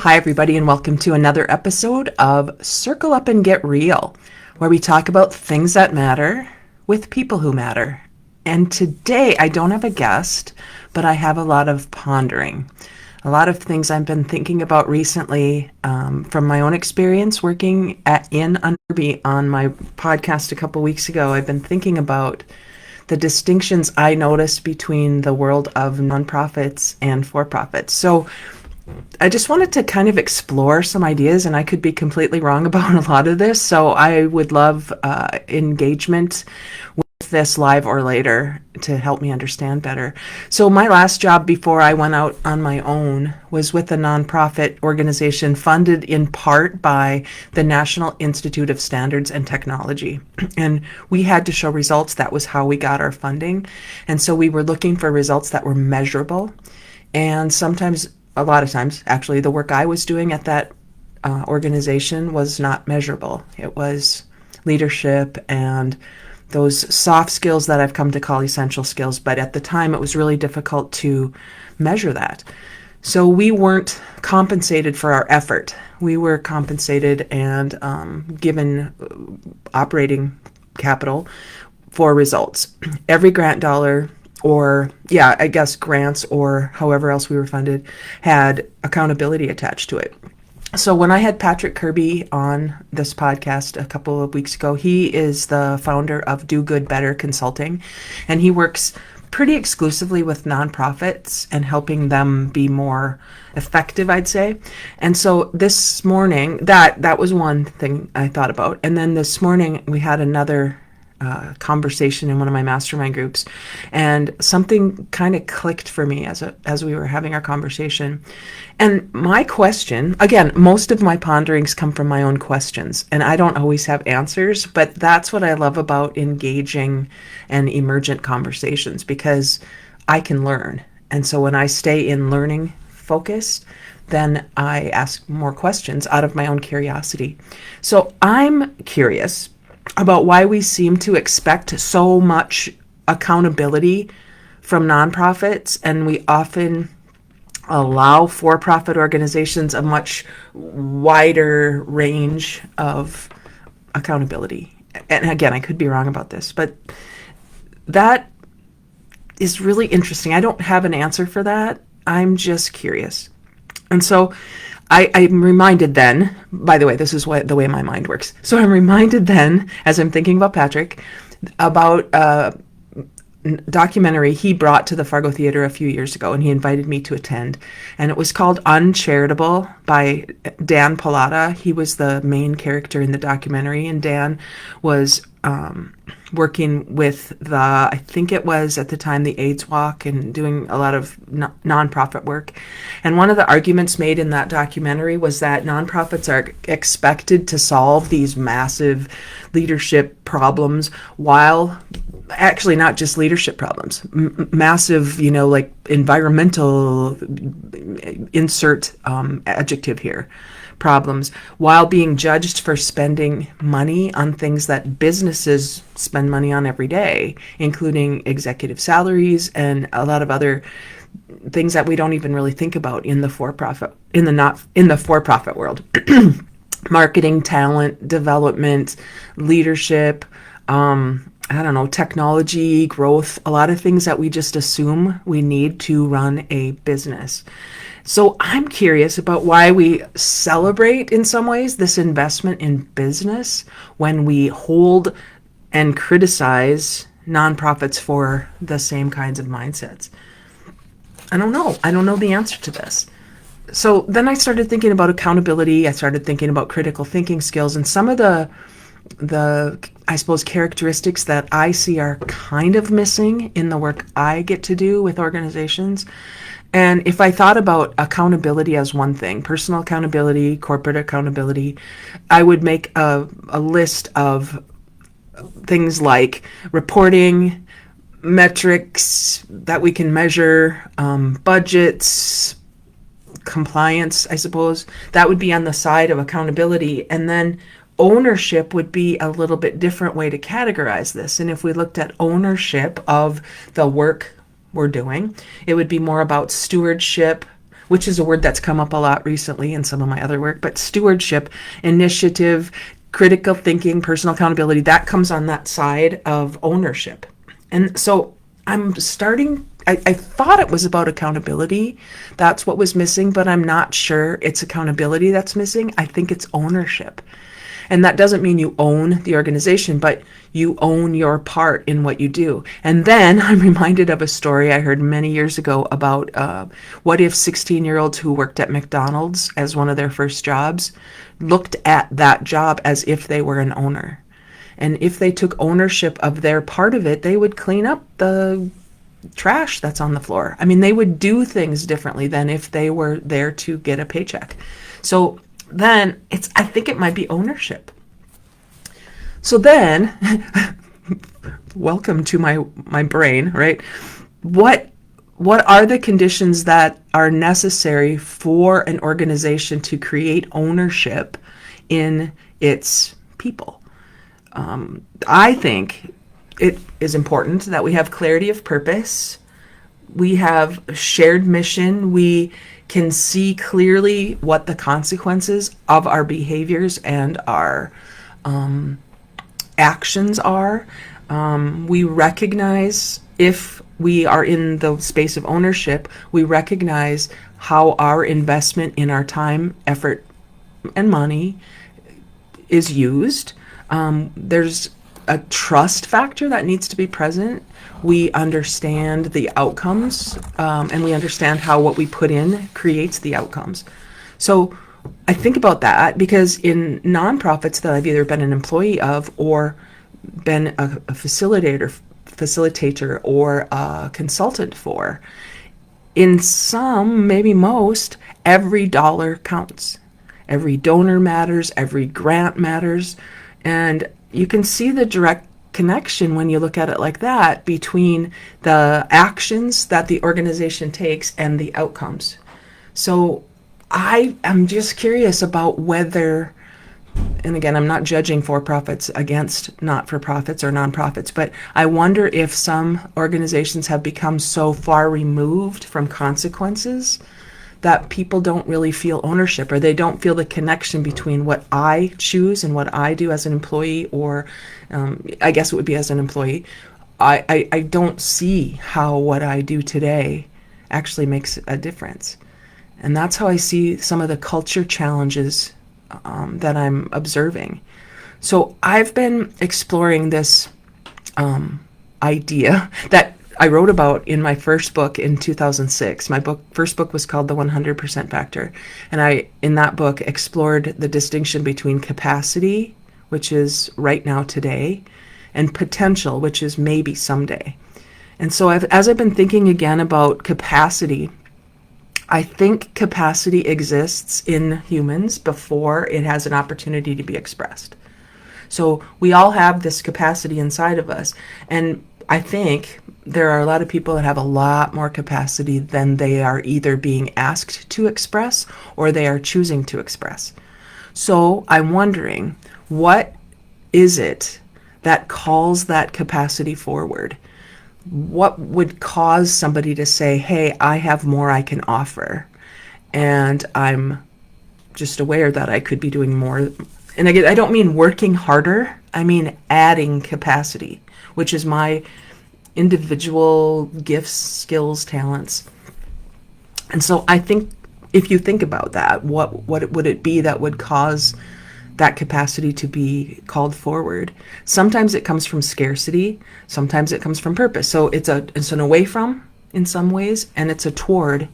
Hi, everybody, and welcome to another episode of Circle Up and Get Real, where we talk about things that matter with people who matter. And today, I don't have a guest, but I have a lot of pondering. A lot of things I've been thinking about recently from my own experience working in Underby on my podcast a couple weeks ago. I've been thinking about the distinctions I noticed between the world of nonprofits and for-profits. So I just wanted to kind of explore some ideas, and I could be completely wrong about a lot of this. So I would love engagement with this live or later to help me understand better. So my last job before I went out on my own was with a nonprofit organization funded in part by the National Institute of Standards and Technology. And we had to show results. That was how we got our funding. And so we were looking for results that were measurable. And a lot of times, actually, the work I was doing at that organization was not measurable. It was leadership and those soft skills that I've come to call essential skills. But at the time, it was really difficult to measure that. So we weren't compensated for our effort. We were compensated and given operating capital for results. Every grant dollar, or I guess grants or however else we were funded, had accountability attached to it. So when I had Patrick Kirby on this podcast a couple of weeks ago, he is the founder of Do Good Better Consulting, and he works pretty exclusively with nonprofits and helping them be more effective, I'd say. And so this morning, that was one thing I thought about. And then this morning we had another conversation in one of my mastermind groups, and something kind of clicked for me as we were having our conversation. And my question, again, most of my ponderings come from my own questions, and I don't always have answers, but that's what I love about engaging and emergent conversations, because I can learn. And so when I stay in learning focused, then I ask more questions out of my own curiosity. So I'm curious about why we seem to expect so much accountability from nonprofits, and we often allow for-profit organizations a much wider range of accountability. And again, I could be wrong about this, but that is really interesting. I don't have an answer for that. I'm just curious. And so I'm reminded then, by the way, this is the way my mind works. So I'm reminded then, as I'm thinking about Patrick, about a documentary he brought to the Fargo Theater a few years ago, and he invited me to attend. And it was called Uncharitable by Dan Pallotta. He was the main character in the documentary, and Dan was working with I think it was at the time the AIDS Walk, and doing a lot of nonprofit work. And one of the arguments made in that documentary was that nonprofits are expected to solve these massive leadership problems, while actually not just leadership problems, massive, like environmental, insert adjective here, problems, while being judged for spending money on things that businesses spend money on every day, including executive salaries and a lot of other things that we don't even really think about in the for-profit world. Marketing, talent, development, leadership, technology, growth, a lot of things that we just assume we need to run a business. So I'm curious about why we celebrate, in some ways, this investment in business when we hold and criticize nonprofits for the same kinds of mindsets. I don't know the answer to this. So then I started thinking about accountability. I started thinking about critical thinking skills, and some of the I suppose characteristics that I see are kind of missing in the work I get to do with organizations. And if I thought about accountability as one thing, personal accountability, corporate accountability, I would make a list of things like reporting, metrics that we can measure, budgets, compliance, I suppose. That would be on the side of accountability. And then ownership would be a little bit different way to categorize this. And if we looked at ownership of the work we're doing, it would be more about stewardship, which is a word that's come up a lot recently in some of my other work, but stewardship, initiative, critical thinking, personal accountability, that comes on that side of ownership. And so I'm starting, I thought it was about accountability. That's what was missing, but I'm not sure it's accountability that's missing. I think it's ownership. And that doesn't mean you own the organization, but you own your part in what you do. And then I'm reminded of a story I heard many years ago about what if 16-year-olds who worked at McDonald's as one of their first jobs looked at that job as if they were an owner. And if they took ownership of their part of it, they would clean up the trash that's on the floor. I mean, they would do things differently than if they were there to get a paycheck. So then I think it might be ownership. So then, welcome to my brain, right? What are the conditions that are necessary for an organization to create ownership in its people? I think it is important that we have clarity of purpose. We have shared mission. We can see clearly what the consequences of our behaviors and our actions are. We recognize, if we are in the space of ownership, we recognize how our investment in our time, effort, and money is used. There's a trust factor that needs to be present. We understand the outcomes, and we understand how what we put in creates the outcomes. So I think about that because in nonprofits that I've either been an employee of or been a facilitator or a consultant for, in some, maybe most, every dollar counts. Every donor matters, every grant matters, and you can see the direct connection when you look at it like that between the actions that the organization takes and the outcomes. So I am just curious about whether, and again, I'm not judging for-profits against not-for-profits or nonprofits, but I wonder if some organizations have become so far removed from consequences that people don't really feel ownership, or they don't feel the connection between what I choose and what I do as an employee, or I guess it would be as an employee. I don't see how what I do today actually makes a difference. And that's how I see some of the culture challenges that I'm observing. So I've been exploring this idea that I wrote about in my first book in 2006. My first book was called The 100% Factor. And I, in that book, explored the distinction between capacity, which is right now today, and potential, which is maybe someday. And so as I've been thinking again about capacity, I think capacity exists in humans before it has an opportunity to be expressed. So we all have this capacity inside of us. And I think there are a lot of people that have a lot more capacity than they are either being asked to express or they are choosing to express. So I'm wondering, what is it that calls that capacity forward? What would cause somebody to say, hey, I have more I can offer, and I'm just aware that I could be doing more? And again, I don't mean working harder. I mean adding capacity, which is my individual gifts, skills, talents. And so I think if you think about that, what would it be that would cause that capacity to be called forward? Sometimes it comes from scarcity, sometimes it comes from purpose. So it's an away from in some ways, and it's a toward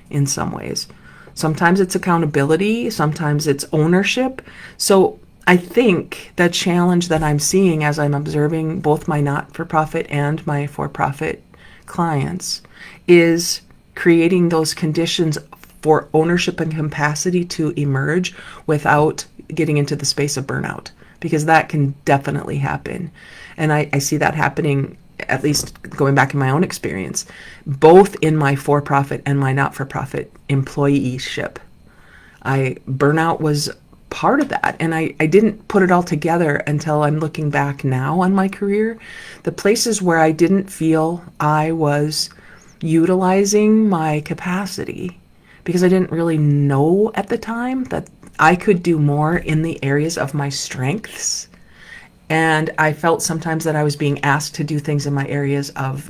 in some ways. Sometimes it's accountability, sometimes it's ownership. So I think the challenge that I'm seeing as I'm observing both my not-for-profit and my for-profit clients is creating those conditions for ownership and capacity to emerge without getting into the space of burnout, because that can definitely happen. And I see that happening, at least going back in my own experience, both in my for-profit and my not-for-profit employeeship. Burnout was part of that, and I didn't put it all together until I'm looking back now on my career. The places where I didn't feel I was utilizing my capacity because I didn't really know at the time that I could do more in the areas of my strengths. And I felt sometimes that I was being asked to do things in my areas of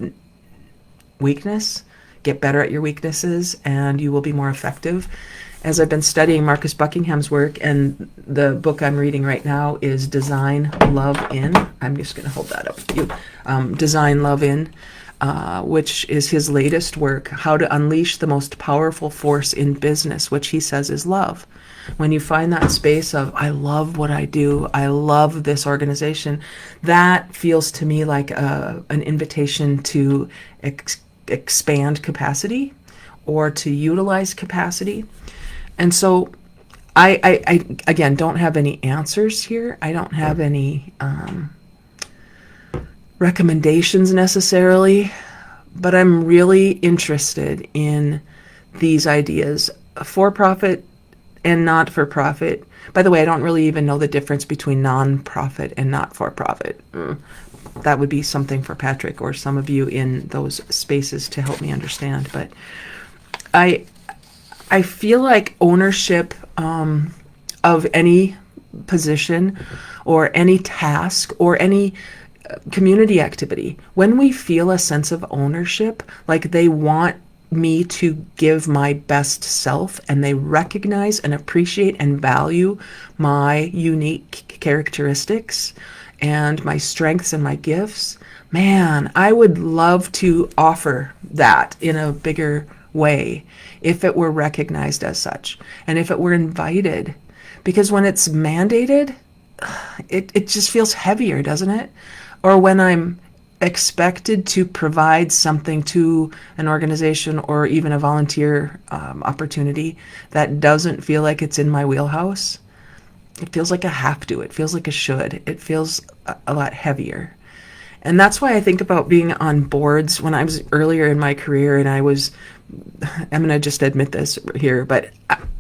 weakness. Get better at your weaknesses and you will be more effective. As I've been studying Marcus Buckingham's work, and the book I'm reading right now is Design, Love, In. I'm just going to hold that up for you. Design, Love, In, which is his latest work, How to Unleash the Most Powerful Force in Business, which he says is love. When you find that space of, I love what I do, I love this organization, that feels to me like an invitation to expand capacity or to utilize capacity. And so I again, don't have any answers here. I don't have any recommendations necessarily, but I'm really interested in these ideas, for-profit and not-for-profit. By the way, I don't really even know the difference between non-profit and not-for-profit. That would be something for Patrick or some of you in those spaces to help me understand. But I feel like ownership of any position or any task or any community activity, when we feel a sense of ownership, like they want me to give my best self and they recognize and appreciate and value my unique characteristics and my strengths and my gifts, man, I would love to offer that in a bigger way if it were recognized as such and if it were invited. Because when it's mandated, it just feels heavier, doesn't it? Or when I'm expected to provide something to an organization or even a volunteer opportunity that doesn't feel like it's in my wheelhouse, it feels like a have to. It feels like a should. It feels a lot heavier. And that's why I think about being on boards. When I was earlier in my career and I'm going to just admit this here, but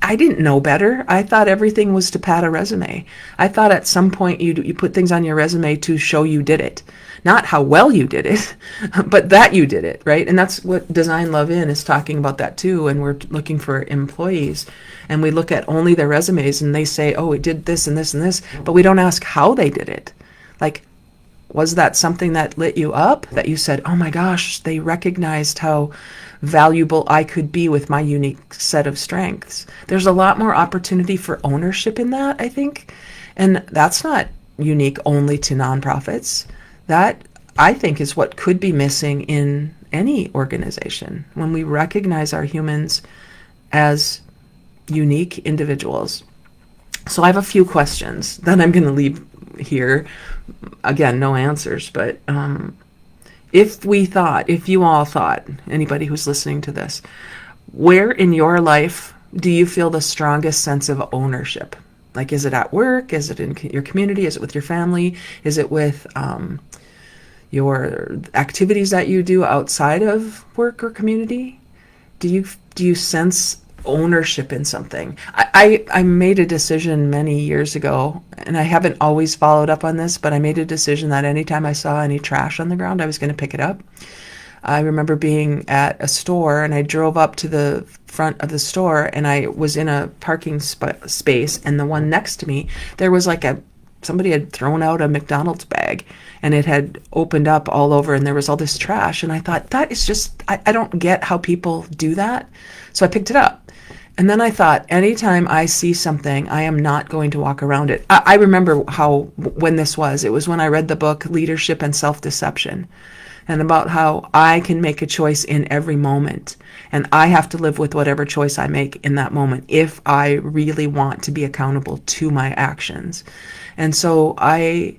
I didn't know better. I thought everything was to pad a resume. I thought at some point you put things on your resume to show you did it. Not how well you did it, but that you did it, right? And that's what Design Love In is talking about, that too. And we're looking for employees and we look at only their resumes and they say, oh, we did this and this and this, but we don't ask how they did it. Like, was that something that lit you up, that you said, oh my gosh, they recognized how valuable I could be with my unique set of strengths? There's a lot more opportunity for ownership in that, I think. And that's not unique only to nonprofits. That, I think, is what could be missing in any organization when we recognize our humans as unique individuals. So I have a few questions that I'm going to leave here. Again, no answers, but if you all thought, anybody who's listening to this, where in your life do you feel the strongest sense of ownership? Like, is it at work? Is it in your community? Is it with your family? Is it with your activities that you do outside of work or community? Do you sense ownership in something? I made a decision many years ago, and I haven't always followed up on this, but I made a decision that anytime I saw any trash on the ground, I was going to pick it up. I remember being at a store and I drove up to the front of the store and I was in a parking space, and the one next to me, there was like somebody had thrown out a McDonald's bag and it had opened up all over and there was all this trash. And I thought, that is just, I don't get how people do that. So I picked it up. And then I thought, anytime I see something, I am not going to walk around it. I remember when this was. It was when I read the book Leadership and Self-Deception, and about how I can make a choice in every moment. And I have to live with whatever choice I make in that moment if I really want to be accountable to my actions. And so I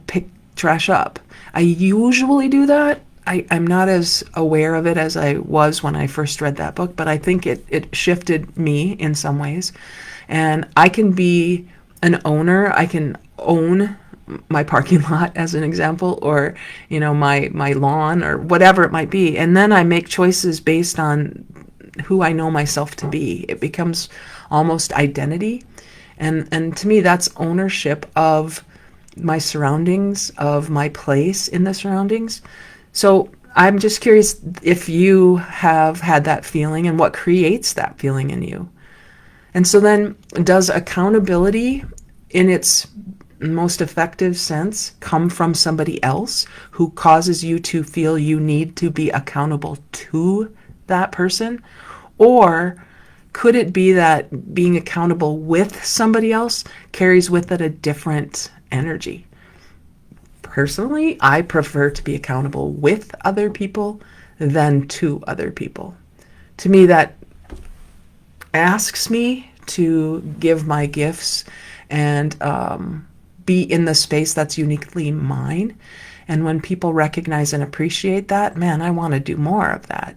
pick trash up. I usually do that. I'm not as aware of it as I was when I first read that book, but I think it shifted me in some ways. And I can be an owner. I can own my parking lot, as an example, or my lawn, or whatever it might be. And then I make choices based on who I know myself to be. It becomes almost identity. And to me, that's ownership of my surroundings, of my place in the surroundings. So I'm just curious if you have had that feeling and what creates that feeling in you. And so then, does accountability in its most effective sense come from somebody else who causes you to feel you need to be accountable to that person? Or could it be that being accountable with somebody else carries with it a different energy? Personally, I prefer to be accountable with other people than to other people. To me, that asks me to give my gifts and be in the space that's uniquely mine. And when people recognize and appreciate that, man, I want to do more of that.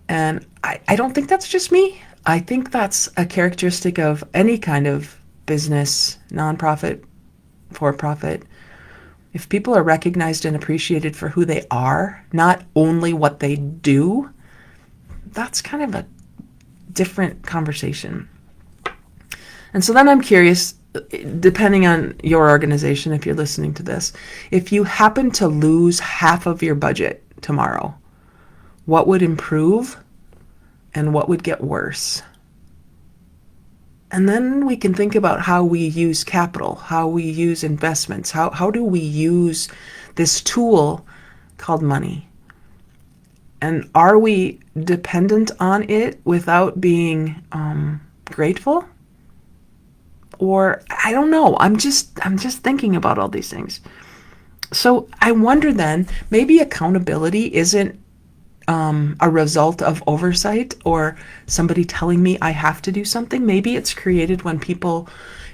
And I don't think that's just me. I think that's a characteristic of any kind of business, nonprofit, for profit. If people are recognized and appreciated for who they are, not only what they do, that's kind of a different conversation. And so then I'm curious, depending on your organization, if you're listening to this, if you happen to lose half of your budget tomorrow, what would improve and what would get worse? And then we can think about how we use capital, how we use investments, how do we use this tool called money? And are we dependent on it without being grateful? Or I don't know. I'm just thinking about all these things. So I wonder then, maybe accountability isn't a result of oversight or somebody telling me I have to do something. Maybe it's created when people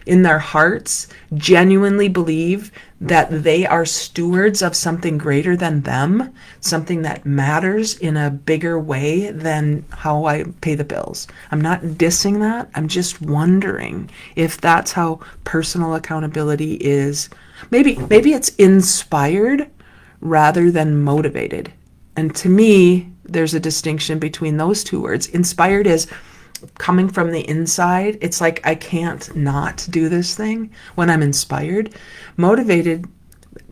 in their hearts genuinely believe that they are stewards of something greater than them, something that matters in a bigger way than how I pay the bills. I'm not dissing that. I'm just wondering if that's how personal accountability is. Maybe it's inspired rather than motivated. And to me, there's a distinction between those two words. Inspired is coming from the inside. It's like I can't not do this thing when I'm inspired. Motivated,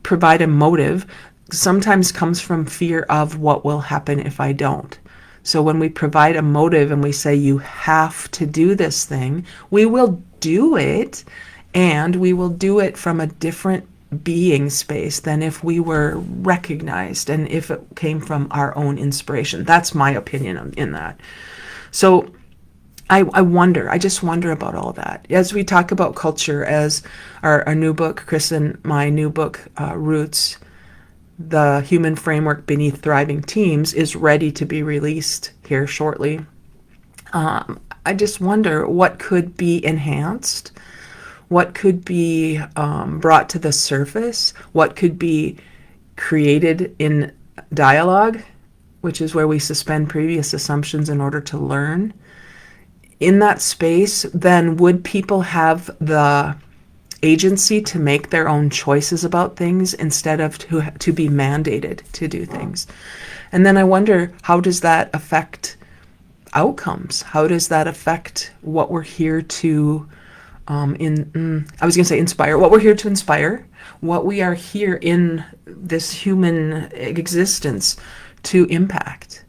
provide a motive, sometimes comes from fear of what will happen if I don't. So when we provide a motive and we say you have to do this thing, we will do it, and we will do it from a different being space than if we were recognized and if it came from our own inspiration. That's my opinion in that. So I just wonder about all that. As we talk about culture, as our new book, Chris and my new book, Roots, the Human Framework Beneath Thriving Teams, is ready to be released here shortly. I just wonder what could be enhanced, what could be brought to the surface, what could be created in dialogue, which is where we suspend previous assumptions in order to learn. In that space, then would people have the agency to make their own choices about things instead of to be mandated to do things? And then I wonder, how does that affect outcomes? How does that affect what we're here to inspire, what we're here to inspire, what we are here in this human existence to impact?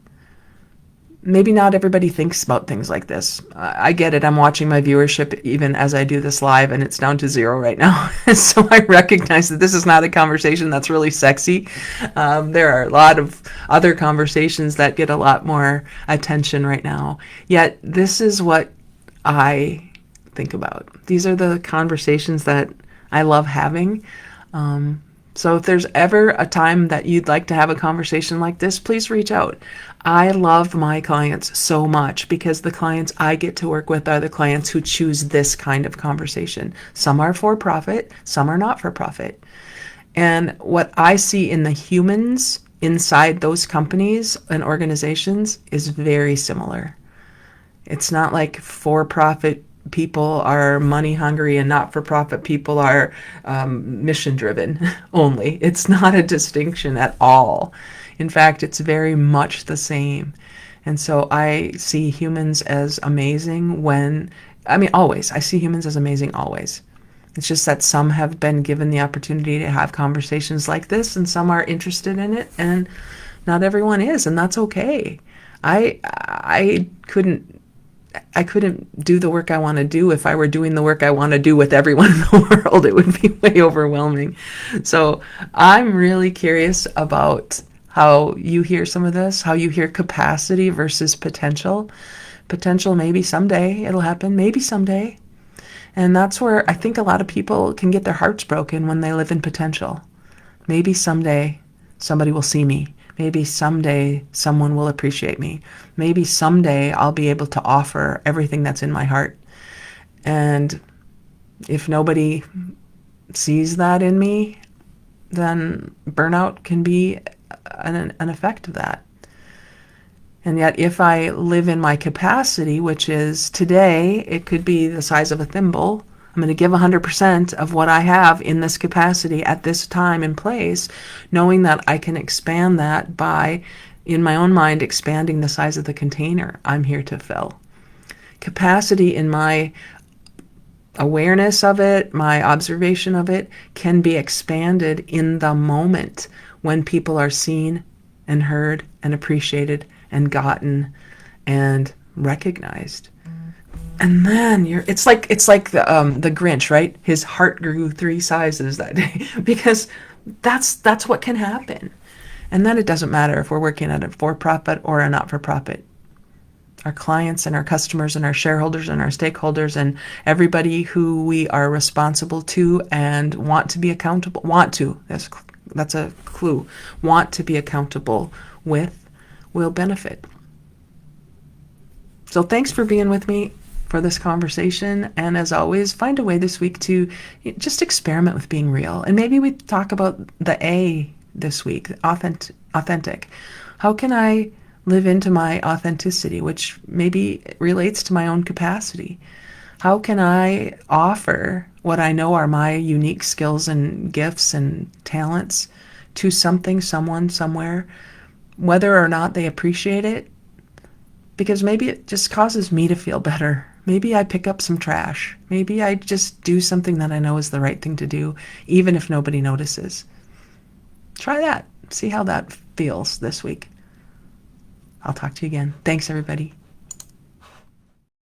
Maybe not everybody thinks about things like this. I get it. I'm watching my viewership even as I do this live, and it's down to 0 right now. So I recognize that this is not a conversation that's really sexy. There are a lot of other conversations that get a lot more attention right now. Yet this is what I think about. These are the conversations that I love having. So if there's ever a time that you'd like to have a conversation like this, please reach out. I love my clients so much because the clients I get to work with are the clients who choose this kind of conversation. Some are for profit, some are not for profit. And what I see in the humans inside those companies and organizations is very similar. It's not like for-profit people are money hungry and not-for-profit people are mission driven only. It's not a distinction at all. In fact, it's very much the same. And so I see humans as amazing always. I see humans as amazing always. It's just that some have been given the opportunity to have conversations like this and some are interested in it and Not everyone is, and that's okay. I couldn't do the work I want to do if I were doing the work I want to do with everyone in the world. It would be way overwhelming. So I'm really curious about how you hear some of this, how you hear capacity versus potential. Potential, maybe someday it'll happen, maybe someday. And that's where I think a lot of people can get their hearts broken when they live in potential. Maybe someday somebody will see me. Maybe someday someone will appreciate me. Maybe someday I'll be able to offer everything that's in my heart. And if nobody sees that in me, then burnout can be an effect of that. And yet, if I live in my capacity, which is today, it could be the size of a thimble. I'm going to give 100% of what I have in this capacity at this time and place, knowing that I can expand that by, in my own mind, expanding the size of the container I'm here to fill. Capacity in my awareness of it, my observation of it, can be expanded in the moment when people are seen and heard and appreciated and gotten and recognized. And then it's like the Grinch, right? His heart grew 3 sizes that day because that's what can happen. And then it doesn't matter if we're working at a for-profit or a not-for-profit. Our clients and our customers and our shareholders and our stakeholders and everybody who we are responsible to and want to be accountable, that's a clue, want to be accountable with will benefit. So thanks for being with me for this conversation. And as always, find a way this week to just experiment with being real. And maybe we talk about the A this week, authentic. How can I live into my authenticity, which maybe relates to my own capacity? How can I offer what I know are my unique skills and gifts and talents to something, someone, somewhere, whether or not they appreciate it? Because maybe it just causes me to feel better. Maybe I pick up some trash. Maybe I just do something that I know is the right thing to do, even if nobody notices. Try that. See how that feels this week. I'll talk to you again. Thanks, everybody.